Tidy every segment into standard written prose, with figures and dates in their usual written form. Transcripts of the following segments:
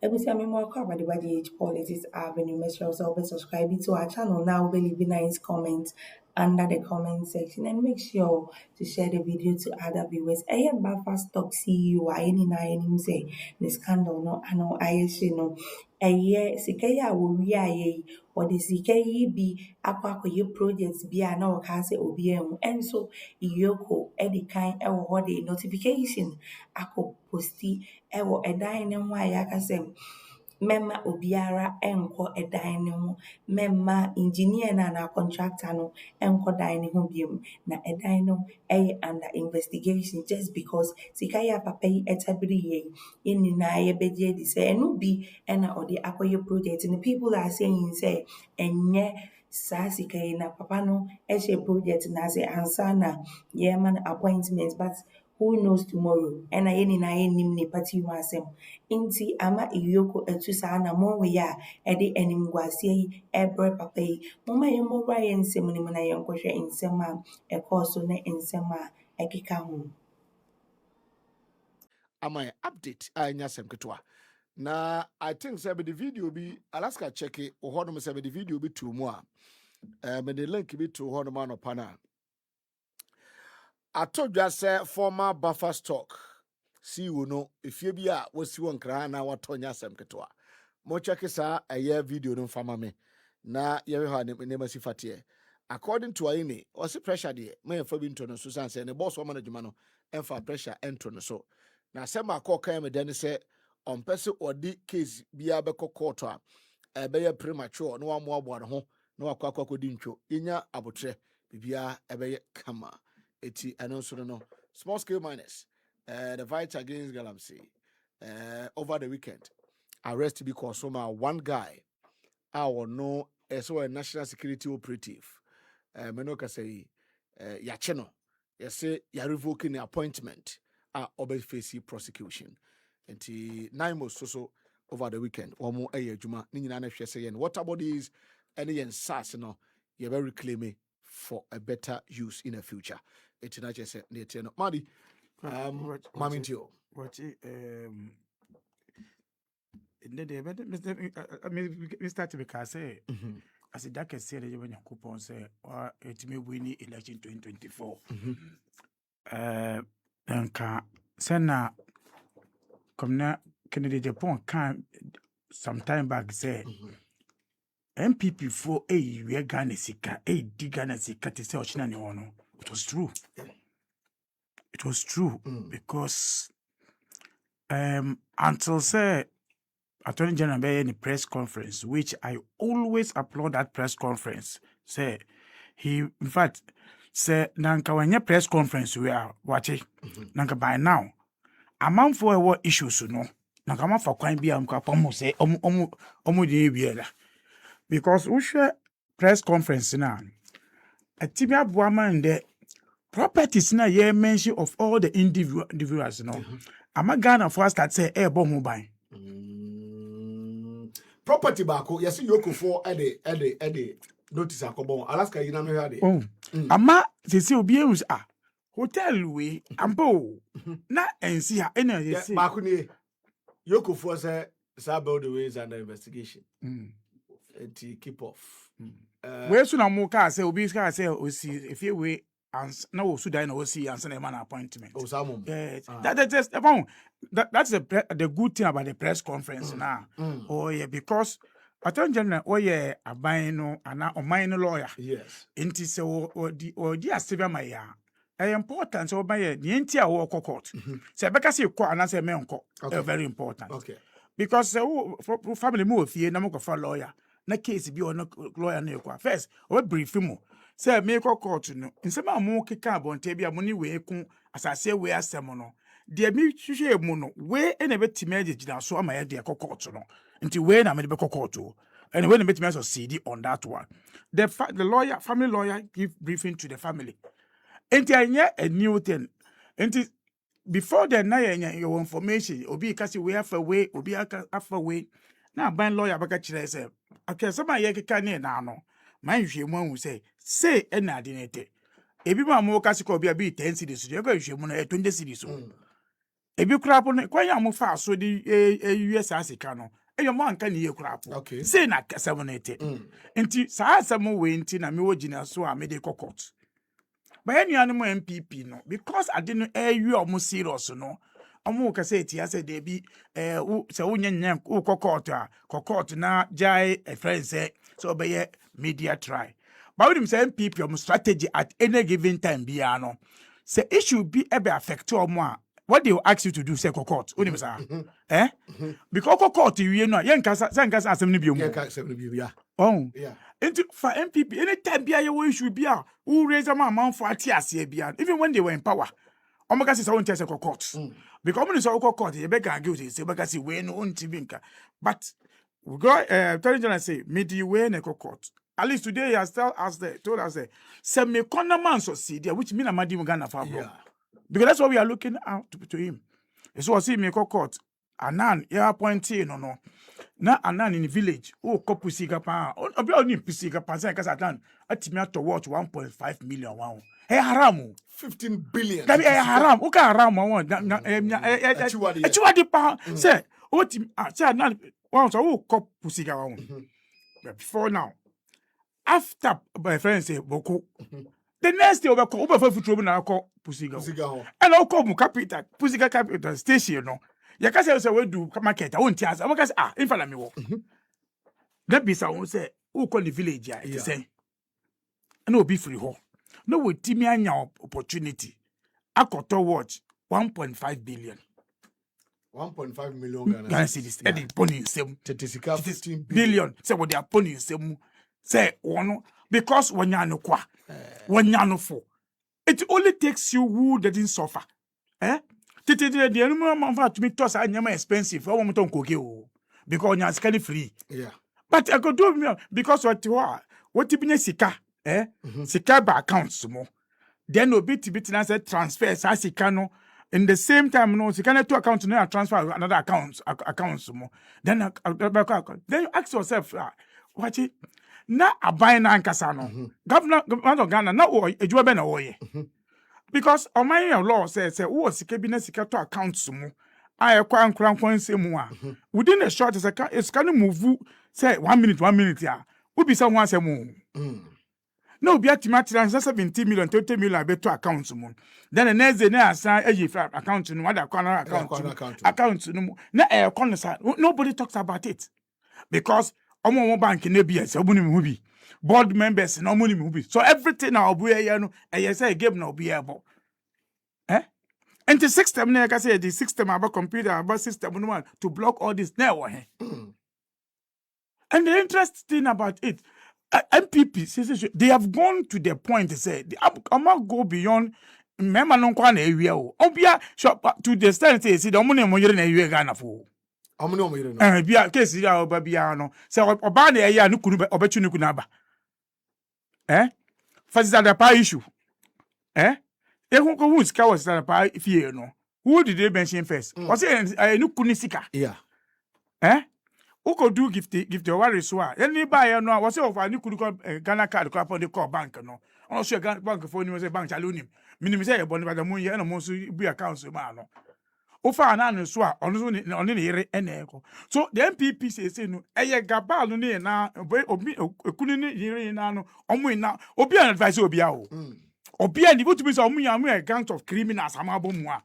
Ebusi amemo akwa the body politics avenue. Make sure also subscribe to our channel now. Be leaving nice comments under the comment section and make sure to share the video to other viewers. I am Bafa Stock CEO. I any na any say the scandal no ano ayeshe no. Eye sika yi a wowie ayɛ yi wɔde sika yi bi akɔ akɔyɛ project bi a na wɔka sɛ obi ehu ɛnso Iyoko ɛdi kan ɛwɔ hɔ de notification akɔ posti ɛwɔ ɛdan ne ho a yɛaka sɛ mɛma obiara ɛnkɔ ɛdan ne ho, mɛma engineer no anaa contractor no ɛnkɔ dan ne ho biom, na ɛdan no ɛyɛ under investigation just because sika yi a papa yi ɛtabiri yɛ yi, yɛn nyinaa yɛbɛgye adi sɛ ɛno bi ɛna ɔde akɔyɛ project no. People are saying sɛ ɛnyɛ saa sika yi na papa no ɛhyɛ project no ase ansa na yɛrema no appointment, but who knows tomorrow? Ɛna yɛn nyinaa yɛnnim nipa ti ho asɛm. Nti ama Iyoko atu saa anammɔn wei a ɛde animguaseɛ yi ɛbrɛ papa yi. Momma yɛmmɔwura yɛn nsɛm no mu na yɛnkɔhwɛ nsɛm a ɛkɔɔ so ne nsɛm a ɛkeka ho. Ama update a nya sem ketwa. Na I think say the video bi Alaska check it o hono say the video bi to mu a me the link bi to hono ma no pana. I told you say former buffer stock CEO no efie bi a wasi won kra na watonya sem ketwa. Mo check sa a video no fama me na ye ha ne masi fatie. According to Aine, was pressure de me fa bi nto no so san say ne boss wo management no emfa pressure ento no so. Na sema akọ kan me den say on pese odi case bia be court a ebe premature no amo abo ne ho na wakọ akọkọdi ntwo yenya abotre bibia ebe kama eti eno so no small scale miners the fight against Galamsey over the weekend arrest because one guy our no so a national security operative menoka say yache no say ya revoking the appointment obey face prosecution. And 9 months so over the weekend. Or more a juma, Nina saying water bodies any and sass no, you're very claiming for a better use in the future. It's not just a no Madi, Mamintio. What we start because say as a dark said when you coupon say or it may win election 2024. And can send na come na Kennedy Japan can sometime back say MPP for a we Ghana sika di Ghana sika to say ochina ni ono. It was true. It was true because until say Attorney General be any press conference, which I always applaud that press conference. Say he in fact say nanka when press conference we are watching nanka by now a man for what issues no nanka man for kwan bia mka pomo say omu de biela because we share press conference na a tibia boaman the properties na ye mention of all the individuals no ama Ghana for start say e bo mu ban Property bako yes Yoko for ede notice akobon Alaska yina no hade ama sisi obi ehus hotel we ambo na ensi ha ena yesi bako ni Yoko for say build the ways under investigation and keep off we so na mo ka say obi ka say osi efie we na wo sudan na osi ansa na man appointment that's the good thing about the press conference now oh yeah because Attorney General oye aban no ana oman no lawyer yes enti se o di asebia maya important so oban ye enti a wo court se beka se ko ana se me nko very important okay because for family mo fie na mo ko fa lawyer na case bi o no lawyer na ekwa first o brief mo say me ko court no nsema mo keka abonte bia mo ni we ku asase we asem no de mi hwehwe mu no we na betime agina so ama ye de court no nti we na me be court o and when the meeting succeed on that one the family lawyer give briefing to the family nti anya a new thing nti before the na your information obi kasi we have a way obi afa way na ban lawyer baka kire say okay some ye keka ne na no man hwe mu hu say na adinete ebi ma mo kasi ko obi abi 10 cedis you go hwe mu na 20 cedis so Ebi krapo no kwanya mo fa so di US asika no. Eyo mo anka ne ye krapo. Okay. Say na kasem no ete. Enti saa asem we enti na me wogina so a me de kokot. But anyanu mo MPP no because ade no ewi omo serious no. Omo ka say tia say de bi se wonyenyen kokot a kokot na jai a friend say so be media try. But with him say MPP omo strategy at any given time bia no. Say issue be ebe affect omo a what they will ask you to do say court onim sa because court we no yen kasa asem no bi mu yen kasa no bi ya yeah into for MPP anytime bia you issue bia who raise a man for atiase bia even when they were in power omoka say won tese court because omo say court you be can guilty say because we no unti bi nka but we go Attorney say me di we na court at least today he has told us say me corner man so see there which mean amadi mu Ghana for bro. Because that's what we are looking out to him. So I see me court. Anan, ya appointee no. Na Anan in the village. Oh, kopusiga pa. Obi oni pusiga pa. Say kasa Anan. Atimi to watch 1.5 million wow. Hey haramu. 15 billion. That be haram. Uka haram one. Achiwadi pa. Say, oti say Anan. Wow, so oh kopusiga wow. But before now, after my friend say Boko. The next day, over for trouble na call Pusiga. And I'll call capital, Pusiga capital station. No, you can say we do market. I won't tell us. I will say in front of me. That be so. Say who call the village? I say, no be free ho. No we Timmy anya opportunity. I got to watch 1.5 billion. 1.5 million Ghana cedis. Eddie pony same. 15 billion. Say what they are pony same. Say one because when you know kwa. When you know for it only takes you who didn't suffer. The animal man to me toss are expensive. I want to cook because you're scanning free. Yeah. But I could do me because what you been sika, sika by accounts more. Then no bit said transfer as no in the same time no sika to account no transfer another accounts more. Then you ask yourself what it na aban na nkasa no governor of Ghana na ejuwa be na woye because oman law say wo sika bi na sika to accounts mu ayekwa nkran nsemu a within a short is can move say 1 minute ya wo bi say ho asemu na obi atima transfer 17 million 20 million be to accounts mu then the next day na asan ayi account no what account no na nobody talks about it because omo bank na bi ese obuni mu bi board members na omo ni mu bi so everything na obu ye no say game na obi ebo and the system na say the system about computer about system no to block all this now and the interesting thing about it MPP they have gone to the point to say they go beyond member no kwa na ewie o obia to the extent say the omo na mo yere na ewie Ghana fo omo no yere bia case ya oba bia no say oba na ya no kunu obechu no kunu aba for the power issue who go who sika was the power fear no who did they mention first was it no kunu sika who could do give the worry so any buy no was it of any kunu Ghana card ko upon the call bank no on so Ghana bank for ni was bank chalonim minimum say e bon ba the money na mo so bu account so ma no ofa na so a ono ne yere eneko so the MPP say no eye gabal no ne na obi ekunu ne yere na no omo na obi an advise obi a o obi an even to be so omo ya a gang of criminals amabo mu a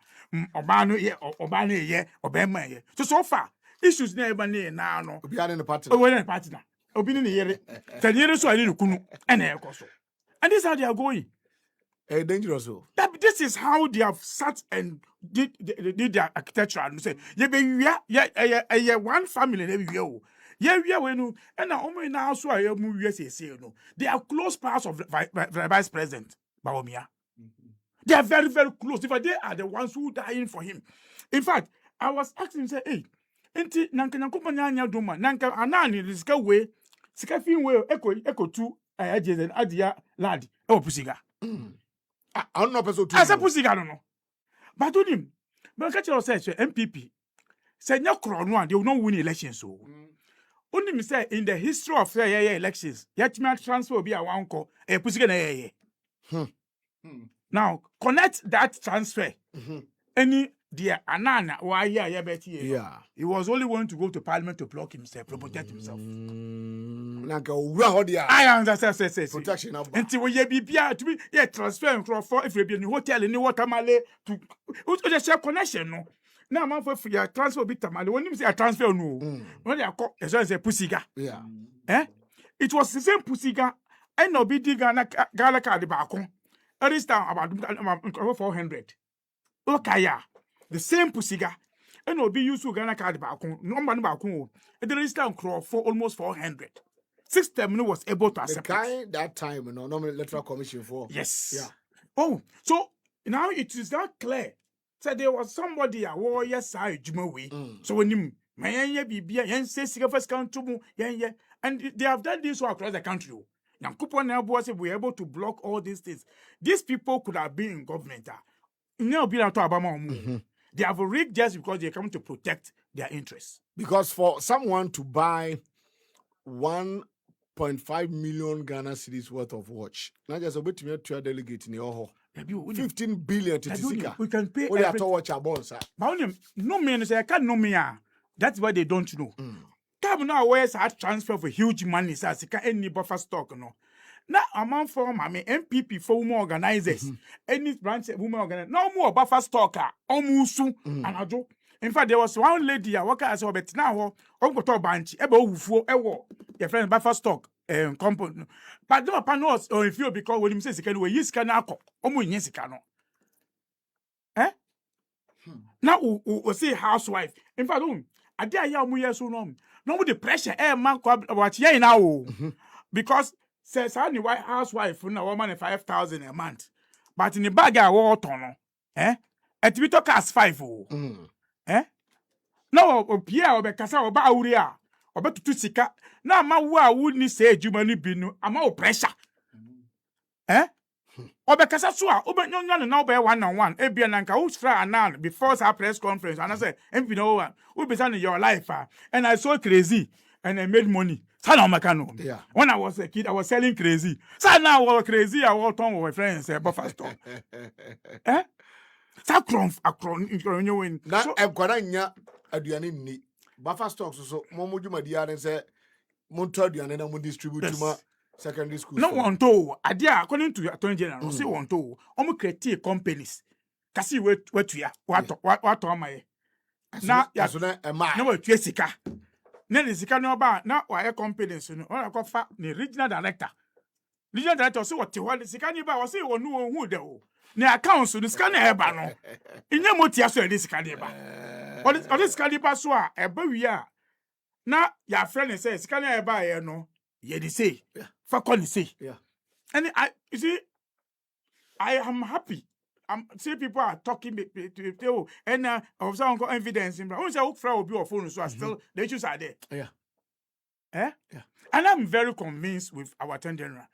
oba no ye oba na ye oba ma ye so far issues na eba ne na no obi an ne party na obi ne yere tell yere so ani kunu eneko so and this is how they are going. Dangerous. This is how they have sat and did their architecture and say, yeah, one family every year. Yeah, when and now so I say no. They are close parts of the vice president, Bawumia. They are very, very close. If they are the ones who dying for him. In fact, I was asking him, say, hey, enti nanka nya doma nanka anani sika we sika fin we eko tu A.General adia lad pusiga. I don't know person to. I say pusiga no. But to him, but catch yourself MPP. Say nya kro no and they will not win elections so. Only me say in the history of elections, yet me transfer be a wanko pusiga na Now connect that transfer. Any dear Anana, why yeah, Betty. Yeah. He was only willing to go to parliament to block himself, to protect himself. Nanka owura ho dia. I understand, say. Protection number. Until we be to be transfer and for if you be in hotel in watermale to just share connection no. Now man for your transfer bit tamale. When you say a transfer no, when they are called as well as a pussiga. Yeah. It was the same pussiga. And no be Ghana card back on. At this time about 400. Okay, yeah. The same pussiga. And no be used to Ghana card back on. No man back on. At this time for almost 400. System was able to accept the guy that time, normally electoral commission for. Yes. Yeah. Oh, so now it is not clear. So there was somebody a warrior side Jumawi. So when him first country, and they have done this all across the country. Now, coupon was we able to block all these things. These people could have been in government. They have rigged just because they come to protect their interests. Because for someone to buy 1.5 million Ghana cedis worth of watch, not just a bit to delegate in your 15 billion to we can pay. We have to watch our bonds. But no man say I can't know me. That's why they don't know. Come now, where's that transfer for huge money? So any buffer stock no. Now amount for my MPP for women organizers, any branch of women organizers, no more buffer stock. Almost and I do. In fact, there was one lady I work as a bet now. Uncle to banch, ebo wufo, your friend buffer stock, company. But no panos or if you because when him says he can we use canako, yes cano. Now we say housewife. In fact, I dare ya mu yesu no. No the pressure man what ye now. Because says any white housewife na woman 5,000 a month. But in the bag I water no. At we talk as 5 No, Pierre or Becassa or Bawumia or better to sika. Now, my wouldn't say Jumani Binu, I'm all pressure. Or Becassa Sua, Oben now by 1-on-1, Ebiananka, who's fra and before our press conference. And I said, and you know, we'll be in your life. And I saw crazy and I made money. Sana Macano. Yeah. When I was a kid, I was selling crazy. So now I was crazy, I walked on with my friends, buffer store. Akron, na ekwaranya aduane ni buffer stocks so mo djuma dia ne se mo to aduane na mo distribute to secondary schools. No one to adia according to Attorney General say one to omo create companies kasi wetua what amaye na ya so na ema na wetua sika na the sika no ba na wa companies no o ko fa the regional director say what the sika ni ba o say wonu hu de o na accounts no sika na eba no inye motia so e sika de ba o de sika de ba so a eba wi a na ya friend say sika na eba ye no ye dey say for calling say and you see I am happy. See people are talking to and of some evidence in say will be your phone so still the issues are there. And I'm very convinced with our Attorney General.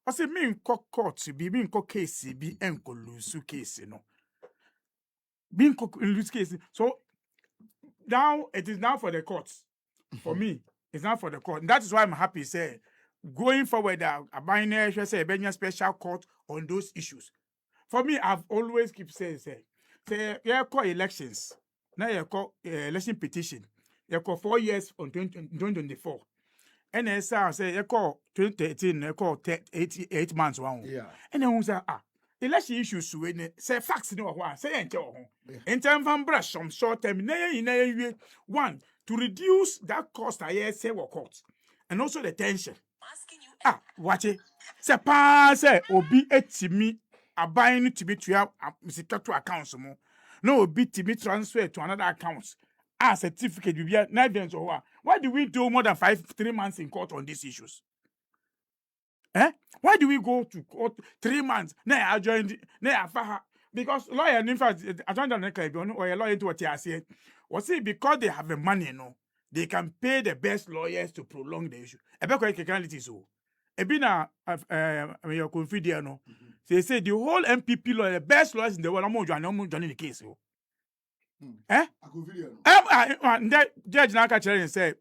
I say me in court be me in case be enko lose case no. Be in lose case. So now it is now for the courts. For me, it's not for the court. And that is why I'm happy say going forward I buying say a special court on those issues. For me, I've always keep saying say you call elections. Now you call election petition. You call 4 years on 2024. And then say you call 2013, you call 8 months one. Yeah. And then say election issues when say facts no one say in terms of brush some short term one to reduce that cost I say work court and also the tension. Watch it. Say pa say obi etimi abayin to be to sika to accounts mo. No obi to be transferred to another accounts. Certificate will be evidence or what? Why do we do more than 3 months in court on these issues? Why do we go to court 3 months? I joined because lawyer in fact I joined or a lawyer to what I said. Was it because they have the money, they can pay the best lawyers to prolong the issue. So Ebina your confidiano. They say the whole MPP lawyer, the best lawyers in the world, I'm joining the case. Judge Naka say,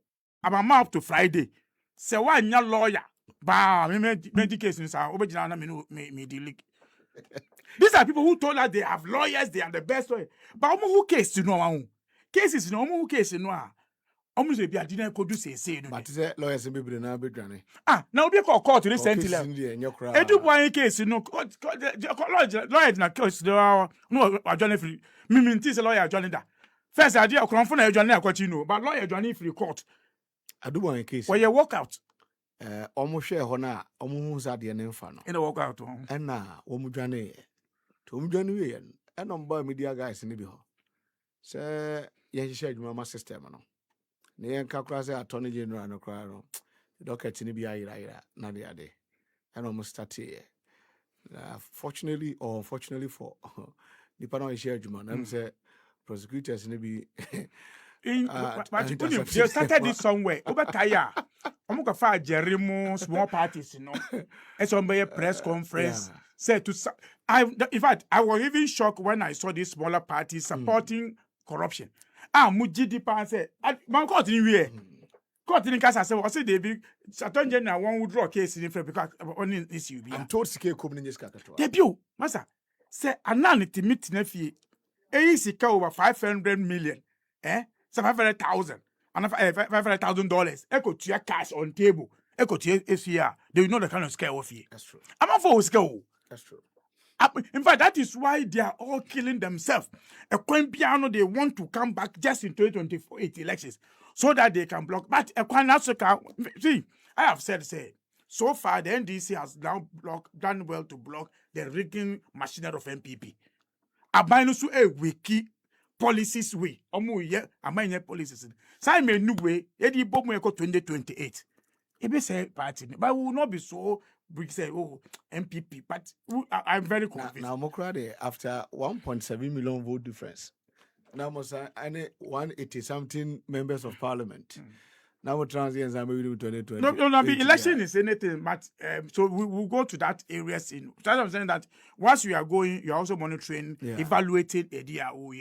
I'm up to Friday. Say, why not lawyer? Bah, me case in Sa, Obajana me delete. These are people who told us they have lawyers, they are the best lawyers. But who case you know? Cases no who case you know? Almost be a dinner could do say no. But is lawyers and be na be dwane. Now be called court recently. Cases in the nyokra. Edu boy case you know lawyer na case no adwane free. Me say lawyer adwane da. First idea Akroma na adwane akwachi no, but lawyer adwane free court. Adu one case. Where you walk out. Omo hwe ho na omo hu sa de ne mfa no. In the walk out. Na omo dwane ye. To omo dwane we ye. No mba media guys ni bi ho. Se ye hye adwuma ma system no. Ne yen kakra say attorney general no kra no. Docket ni bi ayira na de ade. And almost start here. Fortunately or unfortunately for the panel is share Juma. I'm say prosecutors maybe but you started this somewhere. Over Kaya. I'm going to Jeremy small parties, you know. It's on a press conference. Said to in fact, I was even shocked when I saw these smaller parties supporting corruption. Mujidi Pan said, "Man, caught in here." Court in Casa said, "Was it they be Attorney General one would draw a case in because only issue be." I'm told Sike come in this category. Debut, Master. Say ananity meet nephew. Sika over 500 million, 700,000, and $500,000. Echo to your cash on table. Echo to your they will know the kind of scale of you. That's true. I'm not for scale. That's true. In fact, that is why they are all killing themselves. A coin piano, they want to come back just in 2024 elections so that they can block. But a coin see, I have said, so far the NDC has now done well to block the rigging machinery of MPP. Abainusu a wiki policies way. Amanye policies. So may new way. Edi bomu 2028. Ebe say party, but we will not be so. We say, oh, MPP, but I'm very convinced. Now, Mokrade, after 1.7 million vote difference, now must 180 something members of parliament. Now we're transients are maybe 2020. No, the election is anything, but so we will go to that areas in. So I'm saying that once you are going, you are also monitoring, evaluating a DRO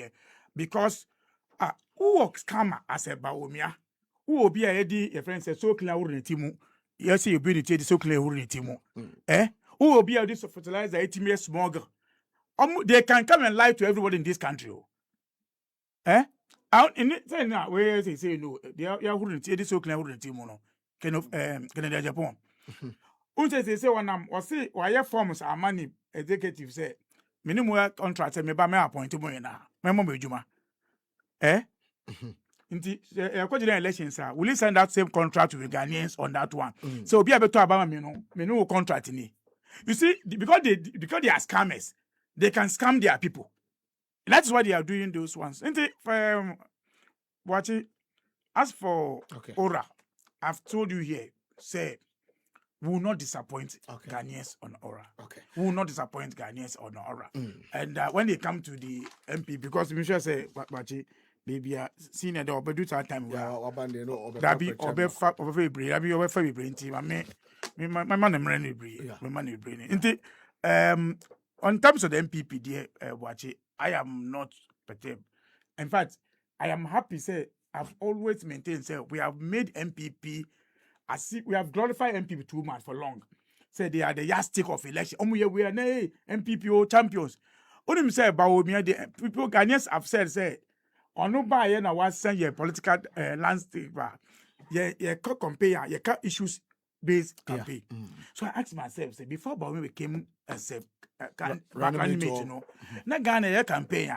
because who works scammer as a Bawumia, who will be a Eddie, a friend says so clear timu. Yes, you bring it so clear timu. Who will be a this fertilizer 80 small girl? They can come and lie to everybody in this country. Out in it, say now, where they say no, they are wouldn't say this so clear timu no. Kind of Canada Japan. They say when I'm or say why your forms are money executive say minimum contract me ba me appoint mo na. Me mo juma. According to elections, will you sign that same contract with Ghanaians on that one? So be able to about me no contract in it. You see, because they are scammers, they can scam their people. That's why they are doing those ones. Watching as for Aura, I've told you here, say we will not disappoint Ghanaians on Aura. We will not disappoint Ghanaians on Aura. And when they come to the MP, because Michelle say, Watching. Maybe senior the obedu time that be obefa my man am running my man brain on terms of the MPP there watch I am not perturbed. In fact, I am happy say I've always maintained say we have made MPP as we have glorified MPP too much for long. Say they are the yardstick of election. We are MPP champions. Only say Bawumia the people Ghanaians have said ono ba ye na was send your political landscape ye compare ye issues based campaign. So I asked myself say before Bawumia became as a candidate you know na Ghana ye campaign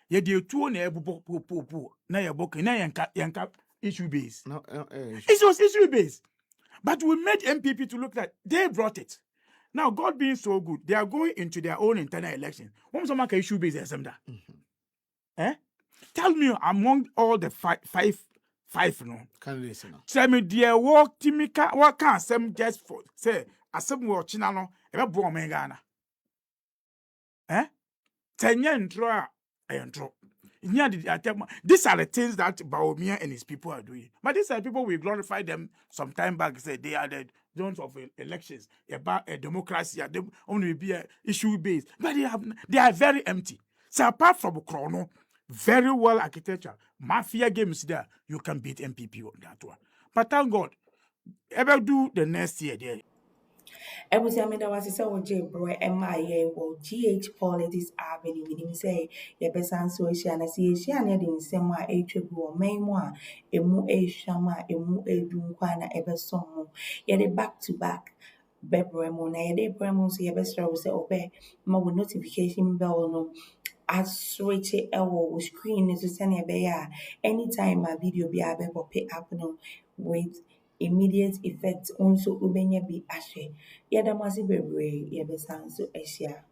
ye de tuo na ebubo na ye book na yanka issue based. It was issue based. But we made MPP to look like they brought it. Now God being so good, they are going into their own internal election. One some issue based assembly. Tell me among all the five no candidates no. Tell me dear work timika what can some just for say asem wo china no e be bo me Ghana. Tenya intro intro. These are the things that Bawumia and his people are doing. But these are people we glorify them some time back. Say they are the zones of elections about a democracy. They only be a issue based, but they are very empty. So apart from Chrono. Very well architecture. Mafia games there. You can beat MPP on that one. But thank God. Ever do the next year there. Ebusia me da wase sɛ wogye brɛ ɛma yɛ wɔ GH Politics Avenue. Menim sɛ yɛbɛsan so ahyia na sɛ yɛhyia na yɛde nsɛm a ɛretwa bi wɔ man mu a ɛmu ɛrehwam a ɛmu ɛredu nkwa na ɛbɛsɔn mu. Yɛde back to back bɛbrɛ mu na yɛde brɛ mu nso yɛbɛsrɛ wo sɛ wobɛ ma wo notification bell no aswitch ɛwɔ wo screen no so sɛnea ɛbɛyɛ a anytime a video bi a bɛpɔpe up no with immediate effect nso wobɛnya bi ahwɛ. Yɛda mo ase bebree, yɛbɛsan so ahyia.